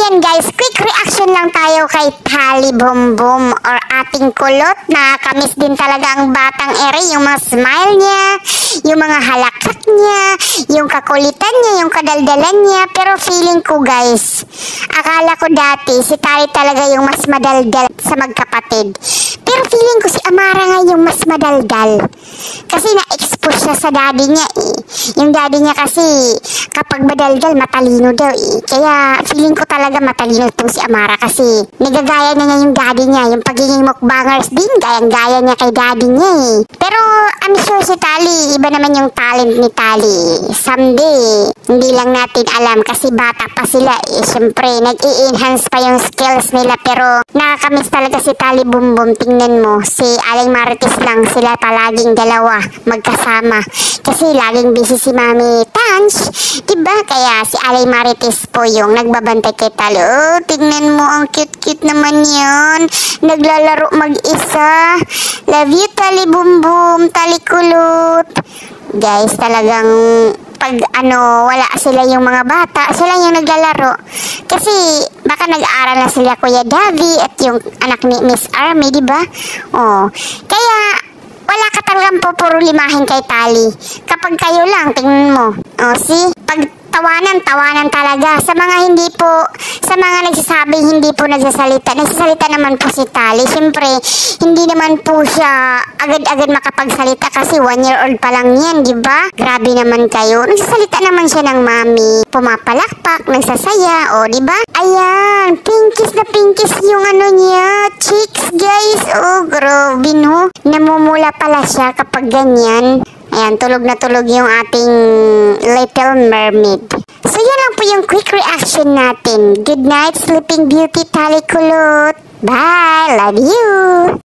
ayan guys, quick reaction lang tayo kay Tali Bumbum or ating kulot na kamis din talaga ang batang ere. Yung mga smile niya, yung mga halakat niya, yung kakulitan niya, yung kadaldalan niya. Pero feeling ko guys, akala ko dati si Tali talaga yung mas madaldal sa magkapatid. Pero feeling ko si Amara nga yung mas madaldal. Kasi na-expose siya sa daddy niya eh. Yung daddy niya kasi kapag madaldal, matalino daw eh. Kaya feeling ko talaga matalino itong si Amara kasi nagagaya na niya yung daddy niya. Yung pagiging mukbangers din, gayang-gaya niya kay daddy niya eh. Pero I'm sure si Tali, iba naman yung talent ni Tali. Someday, hindi lang natin alam kasi bata pa sila eh. Siyempre, nag-i-enhance pa yung skills nila pero nakakamiss talaga si Tali Bumbum. Tingnan mo, si Aling Marites lang sila palaging dalawa magkasama. Kasi laging busy si Mami Tanch, diba? Kaya si Aling Marites po yung nagbabantay kay Tali. Oh, tingnan mo, ang cute-cute naman yun. Naglalaro mag-isa. Love you, Tali Bumbum, Tali Kulot. Guys, talagang pag wala sila yung mga bata, sila yung naglalaro. Kasi baka nag-aaral na sila Kuya Davi at yung anak ni Miss Army, diba? Oh, kaya wala ka talagang pupuro limahin kay Tali. Kapag kayo lang, tingnan mo. Oh, see? Pag tawanan talaga. Sa mga hindi po, sa mga nagsasabing hindi po nagsasalita naman po si Tali. Siyempre, hindi naman po siya agad-agad makapagsalita kasi 1 year old pa lang yan, di ba? Grabe naman kayo. Nagsasalita naman siya ng mami. Pumapalakpak, nagsasaya, o di ba? Ayan, pinkies na pinkies yung niya. Cheeks, guys. Oh, grabe no. Namumula pala siya kapag ganyan. Ayan, tulog na tulog yung ating Little Mermaid. So, yan lang po yung quick reaction natin. Good night, Sleeping Beauty, Tali Kulot. Bye! Love you!